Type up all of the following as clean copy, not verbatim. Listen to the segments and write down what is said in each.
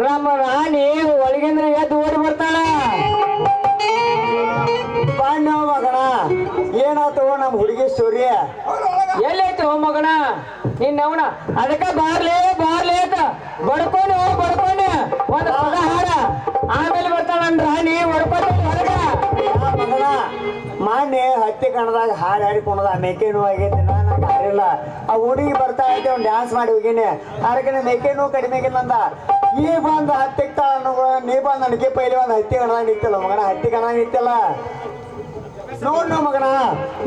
ನಮ್ಮ ರಾಣಿ ಒಳಗಿಂದ್ರ ಎದ್ದು ಓಡಿ ಬರ್ತಾಳ. ಬಾಣ್ಯ ಮಗಣ ಏನಾತು ನಮ್ಮ ಹುಡುಗಿ ಸ್ಟೋರಿ ಎಲ್ಲೈತು ಮಗನ ನಿನ್ನವನ ಅದಕ್ಕ ಬಾರ್ಲೇ ಅಂತ ಬಡ್ಕೊಂಡು ಒಂದು ಪದ ಹಾಡ ಆಮೇಲೆ ಬರ್ತಾಳ ನನ್ ರಾಣಿ ಹೊಡ್ಕೊಂಡು ಹೊರಗ. ಮಗಣ ಮಾನ್ಯ ಹತ್ತಿ ಕಣದಾಗ ಹಾಡು ಹಾಡಿಕೊಂಡದ ಮೇಕೆ ನೋವು ಆಗೈತಿ ನಂಗೆ ಹಾರಿಲ್ಲ. ಆ ಹುಡುಗಿ ಬರ್ತಾ ಐತೆ ಅವ್ನು ಡ್ಯಾನ್ಸ್ ಮಾಡಿ ಹೋಗಿನಿ ಅದಕ್ಕೆ ಮೇಕೆ ನೋವು ಕಡಿಮೆ ಆಗಿಲ್ಲ. ಈ ಬಂದು ಹತ್ತಿ ನೀ ಬಂದು ನನಗೆ ಪೈಲಿ ಒಂದು ಹತ್ತಿ ಕಣದಾಗ ನಿಂತಿಲ್ಲ ಮಗನ. ಹತ್ತಿ ಕಣದಾಗ ನಿಂತಿಲ್ಲ ನೋಡ್ ನೋ ಮಗನ.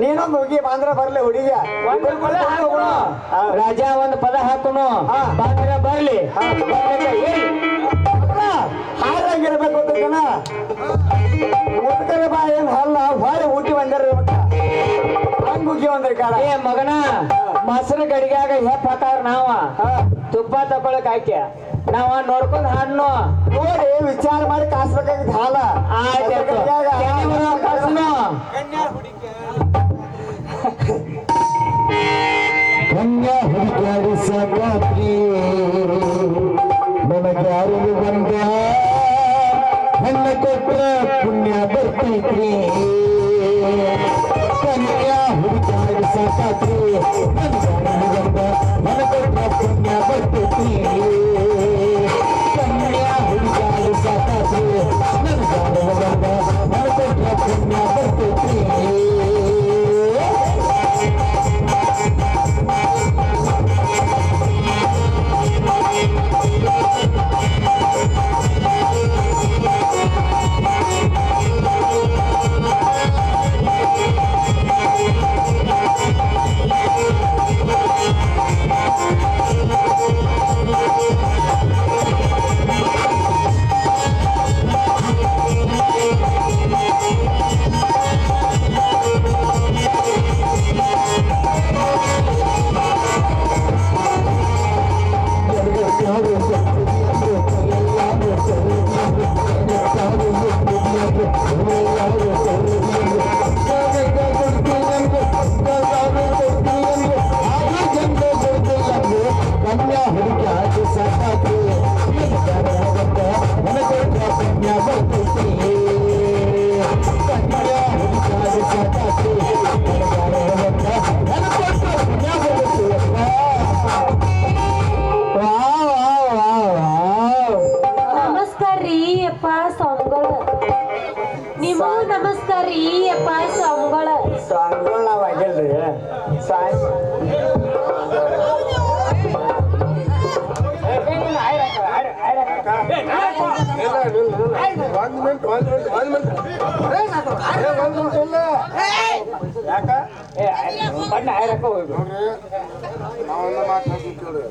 ನೀನೊಂದು ಹೋಗಿ ಬಂದ್ರ ಬರ್ಲಿ ಹುಡುಗಿ ಒಂದು ಪದ ಹಾಕೋಣ ರಾಜ, ಒಂದು ಪದ ಹಾಕೋಣ ಬಂದ್ರ ಬರ್ಲಿ. ಹಾರಂಗಿರ್ಬೇಕು ಅಂತಕನ ಮುಟ್ಕರ ಬಾ ಏನ್ ಹಲ್ಲ ಹೊಳೆ ಊಟಿ ಬಂದಿರ್ಬೇಕ ಹಂಗ ಹೋಗಿ ಒಂದ್ರ ಕಾಲ. ಏ ಮಗನ ಮೊಸರು ಗಡಿಗಾಗ ಹೆಪ್ಪ ಹಾಕಾರ ನಾವ ತುಪ್ಪ ತಕೊಳಕ್ ಹಾಕ್ಯ ನಾವ ನೋಡ್ಕೊಂಡ್ ಹಾಡ್ನು ನೋಡಿ ವಿಚಾರ ಮಾಡಿ ಕಾಸ್ಬೇಕಾಗಿದ್ ಹಾಲ. ಕನ್ಯಾ ಹುಡುಗಾಡಿ ಸಾಕಾತ್ರಿ ನನಗ್ಯಾರು ಬಂದ ಹೆಣ್ಣ ಕೊಟ್ರ ಪುಣ್ಯ ಬರ್ತೈತ್ರಿ. ಕನ್ಯಾ ಹುಡುಗಾಡಿ ಸಾಕಾತ್ರಿ ನನಗ್ಯಾರು ಬಂದ ಹೆಣ್ಣ ಕೊಟ್ರ ಪುಣ್ಯ ಬರ್ತೈತ್ರಿ. ಕನ್ಯಾ ಹುಡುಗಾಡಿ ಸಾಕಾತ್ರಿ ನನಗ್ಯಾರು ಬಂದ ಹೆಣ್ಣ ಕೊಟ್ರ ಪುಣ್ಯ ಬರ್ತೈತ್ರಿ. ನಮಸ್ಕಾರ ರೀ ಅಪ್ಪ ಸ್ವಾಮಿಗಳ. ನಿಮಗೂ ನಮಸ್ಕಾರ ರೀ ಅಪ್ಪ ಸ್ವಾಮಿಗಳ. ಸಾಂಗ್ಗಳು ನಾವ್ ಆಗಿಲ್ರಿ ಬಣ್ಣ ಹಾರಕ ಹೋಗ್ಬೇಕು. ನಾವೊಂದು ಮಾತು ಹಾಕಿದ್ರಿ